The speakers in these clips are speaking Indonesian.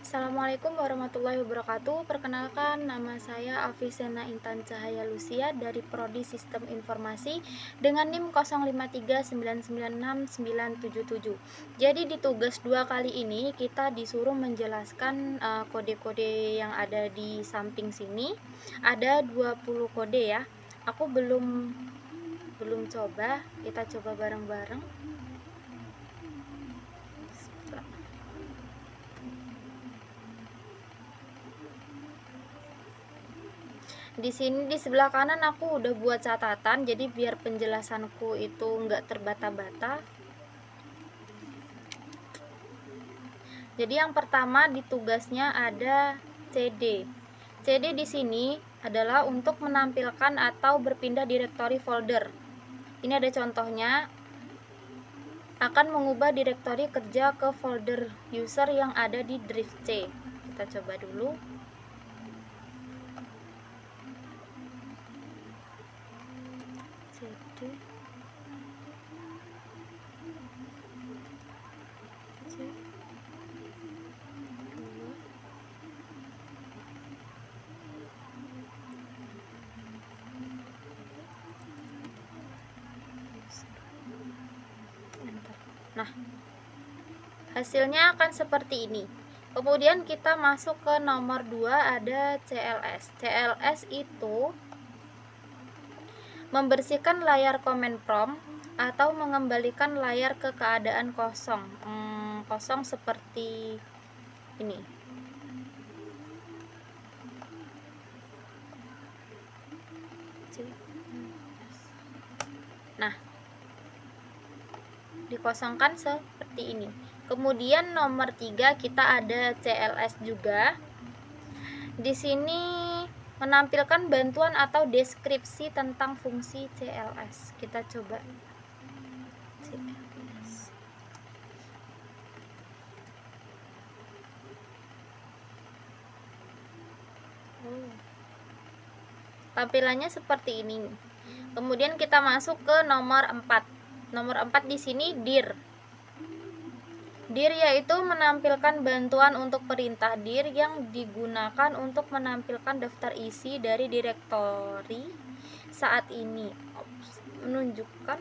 Assalamualaikum warahmatullahi wabarakatuh. Perkenalkan, nama saya Afisena Intan Cahaya Lucia dari Prodi Sistem Informasi dengan NIM 0539969977. Jadi di tugas 2 kali ini kita disuruh menjelaskan kode-kode yang ada di samping sini. Ada 20 kode ya. Aku belum coba, kita coba bareng-bareng. Di sini di sebelah kanan aku udah buat catatan, jadi biar penjelasanku itu nggak terbata-bata. Jadi yang pertama di tugasnya ada CD. CD di sini adalah untuk menampilkan atau berpindah direktori folder. Ini ada contohnya, akan mengubah direktori kerja ke folder user yang ada di drive C. Kita coba dulu. CD. Nah, hasilnya akan seperti ini. Kemudian kita masuk ke nomor 2, ada CLS. CLS itu membersihkan layar command prompt atau mengembalikan layar ke keadaan kosong. Kosong seperti ini. Nah, dikosongkan seperti ini. Kemudian nomor 3 kita ada CLS juga. Di sini menampilkan bantuan atau deskripsi tentang fungsi CLS. Kita coba CLS. Tampilannya seperti ini. Kemudian kita masuk ke nomor 4. Nomor 4 di sini dir. Dir yaitu menampilkan bantuan untuk perintah dir yang digunakan untuk menampilkan daftar isi dari direktori saat ini. Menunjukkan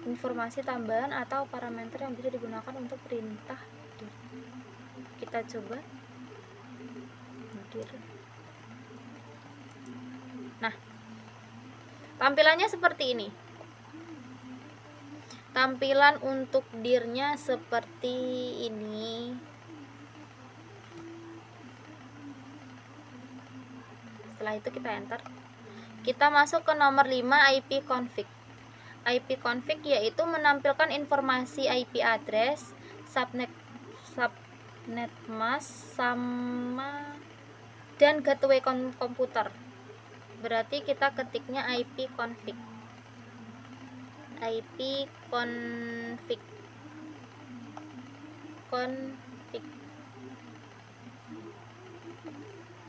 informasi tambahan atau parameter yang bisa digunakan untuk perintah dir. Kita coba dir. Nah, tampilannya seperti ini. Tampilan untuk dirnya seperti ini. Setelah itu kita enter. Kita masuk ke nomor 5, IP config. IP config yaitu menampilkan informasi IP address, subnet mask, sama dan gateway komputer. Berarti kita ketiknya IP config. IP config.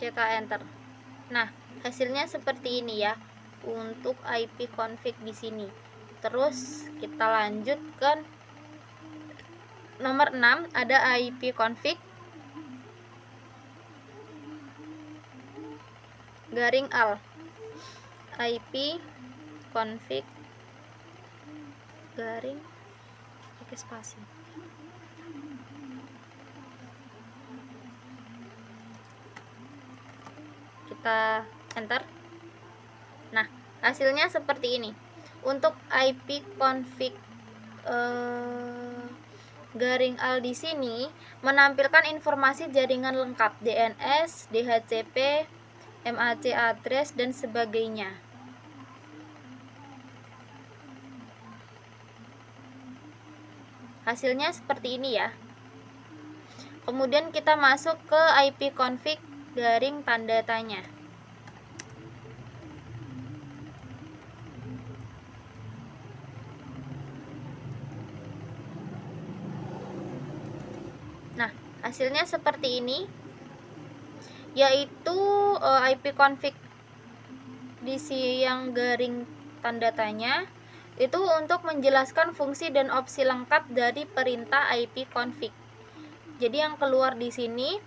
Kita enter. Nah, hasilnya seperti ini ya untuk IP config di sini. Terus kita lanjut ke nomor 6, ada IP config garing al. IP config garing pakai spasi. Kita enter. Nah, hasilnya seperti ini. Untuk IP config garing al di sini menampilkan informasi jaringan lengkap DNS, DHCP, MAC address dan sebagainya. Hasilnya seperti ini ya. Kemudian kita masuk ke IP config garing tanda tanya. Nah, hasilnya seperti ini, yaitu IP config di yang garing tanda tanya itu untuk menjelaskan fungsi dan opsi lengkap dari perintah IP config. Jadi yang keluar di sini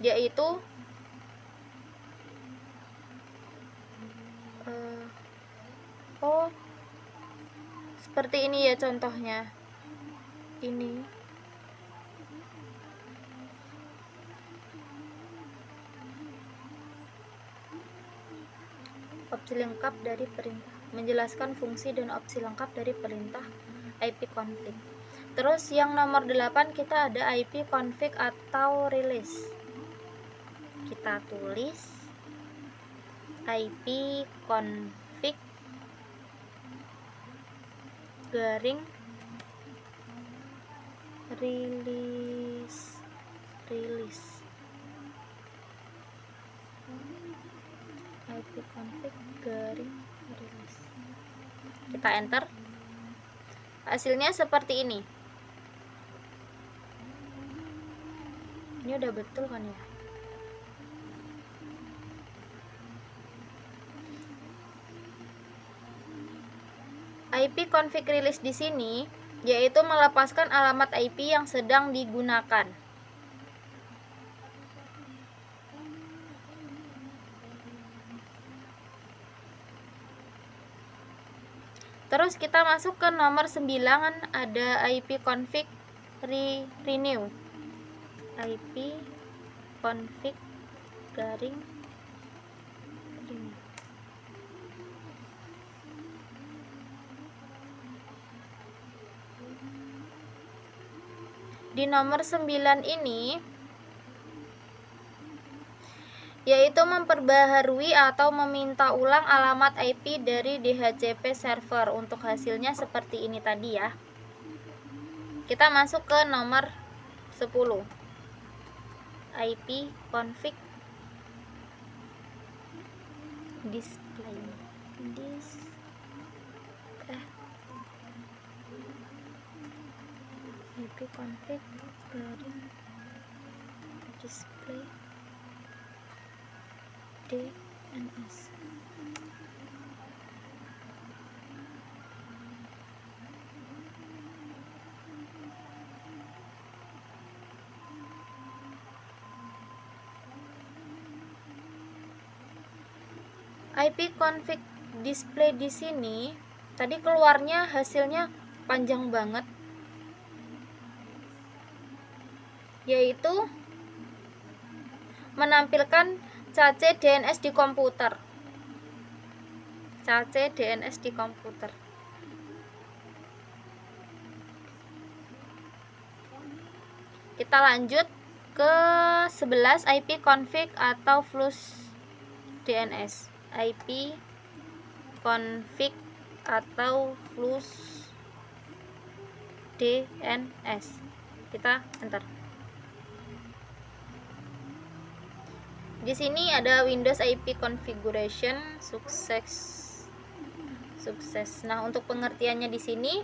yaitu seperti ini ya contohnya. Ini opsi lengkap dari perintah, menjelaskan fungsi dan opsi lengkap dari perintah ipconfig. Terus yang nomor 8 kita ada ipconfig atau release. Kita tulis ipconfig garing release ipconfig garing release. Kita enter. Hasilnya seperti ini. Ini udah betul kan ya? ipconfig release di sini yaitu melepaskan alamat IP yang sedang digunakan. Terus kita masuk ke nomor 9, ada ipconfig renew. ipconfig garing renew. Di nomor 9 ini yaitu memperbaharui atau meminta ulang alamat IP dari DHCP server. Untuk hasilnya seperti ini tadi ya. Kita masuk ke nomor 10, ipconfig display. ipconfig garing display DNS. ipconfig display di sini tadi keluarnya hasilnya panjang banget, yaitu menampilkan cache DNS di komputer. Cache DNS di komputer. Kita lanjut ke 11, ipconfig atau flush DNS. ipconfig atau flush DNS. Kita enter. Di sini ada Windows IP configuration sukses. Nah, untuk pengertiannya di sini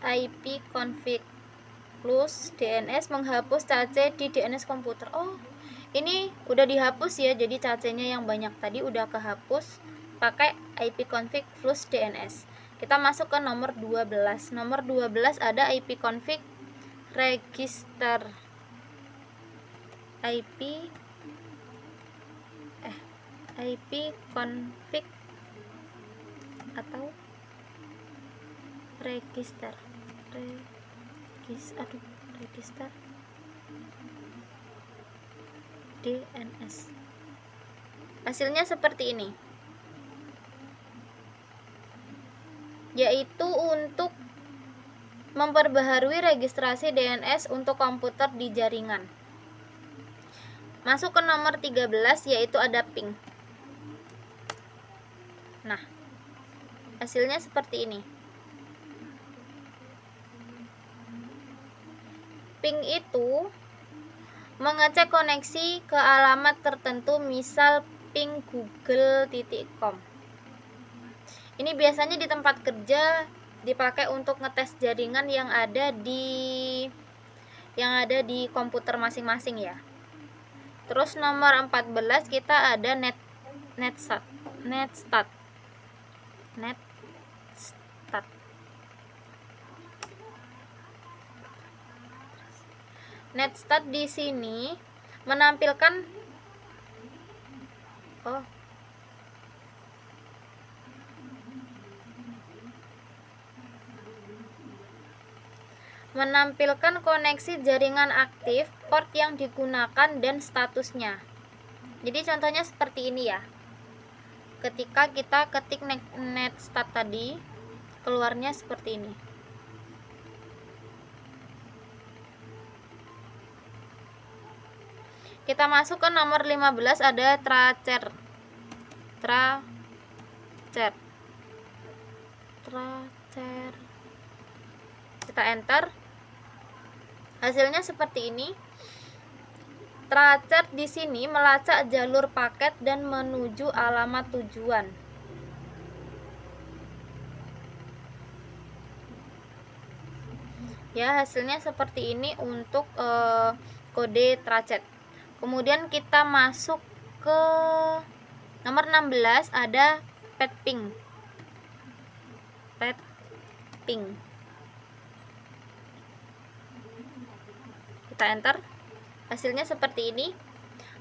ipconfig plus DNS menghapus cache di DNS komputer. Oh, ini udah dihapus ya. Jadi cachenya yang banyak tadi udah kehapus pakai ipconfig plus DNS. Kita masuk ke nomor 12. Nomor 12 ada ipconfig register. ipconfig atau register DNS. Hasilnya seperti ini, yaitu untuk memperbaharui registrasi DNS untuk komputer di jaringan. Masuk ke nomor 13, yaitu ada ping. Nah, hasilnya seperti ini. Ping itu mengecek koneksi ke alamat tertentu, misal ping google.com. Ini biasanya di tempat kerja dipakai untuk ngetes jaringan yang ada di komputer masing-masing ya. Terus nomor 14 kita ada netstat. netstat di sini menampilkan koneksi jaringan aktif, port yang digunakan, dan statusnya. Jadi contohnya seperti ini ya. Ketika kita ketik netstat tadi, keluarnya seperti ini. Kita masuk ke nomor 15, ada tracer. Kita enter. Hasilnya seperti ini. Tracer di sini melacak jalur paket dan menuju alamat tujuan. Ya, hasilnya seperti ini untuk kode tracer. Kemudian kita masuk ke nomor 16, ada petping. Kita enter. Hasilnya seperti ini.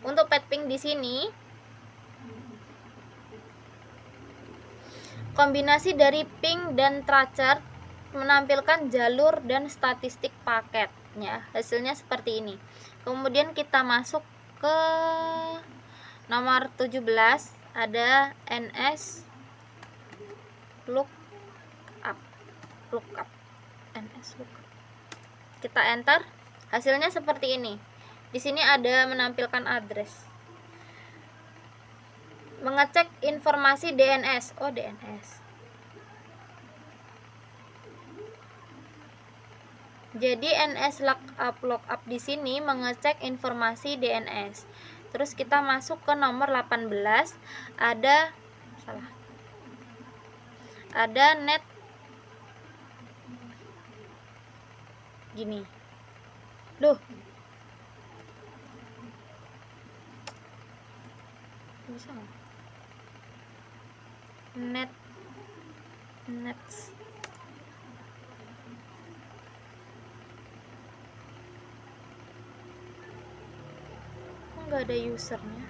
Untuk petping di sini kombinasi dari ping dan tracer menampilkan jalur dan statistik paketnya. Hasilnya seperti ini. Kemudian kita masuk ke nomor 17, ada ns lookup. Kita enter. Hasilnya seperti ini. Di sini ada menampilkan address. Mengecek informasi DNS. Jadi NS lookup di sini mengecek informasi DNS. Terus kita masuk ke nomor 18, ada net gini. Bisa nggak? Nets nggak ada usernya.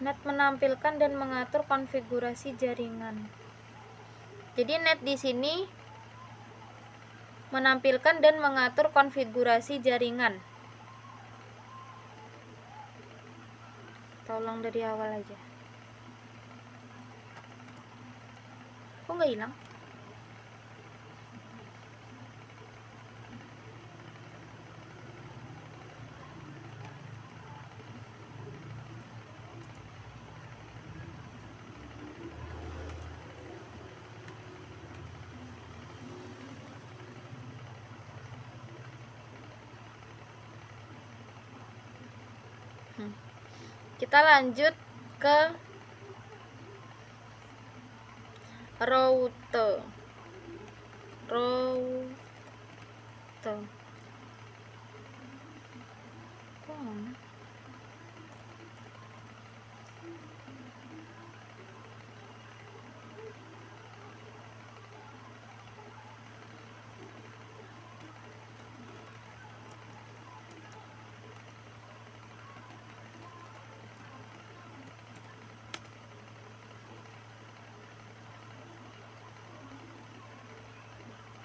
Net menampilkan dan mengatur konfigurasi jaringan. Jadi net di sini menampilkan dan mengatur konfigurasi jaringan. Tolong dari awal aja. Kok nggak hilang? Kita lanjut ke router.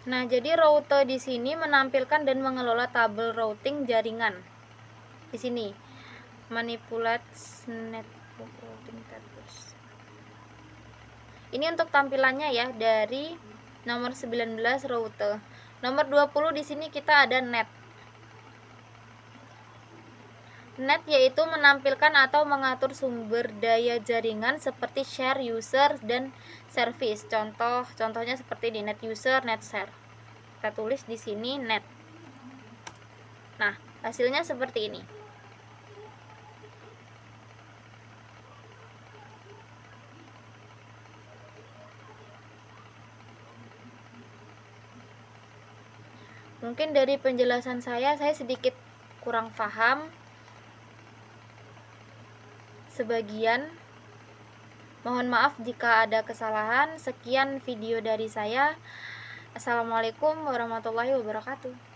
Nah, jadi router di sini menampilkan dan mengelola tabel routing jaringan. Di sini manipulate network routing tables. Ini untuk tampilannya ya dari nomor 19 router. Nomor 20 di sini kita ada net. Net yaitu menampilkan atau mengatur sumber daya jaringan seperti share, user, dan service. Contohnya seperti di net user, net share. Kita tulis di sini net. Nah, hasilnya seperti ini. Mungkin dari penjelasan saya sedikit kurang paham sebagian. Mohon maaf jika ada kesalahan. Sekian video dari saya. Assalamualaikum warahmatullahi wabarakatuh.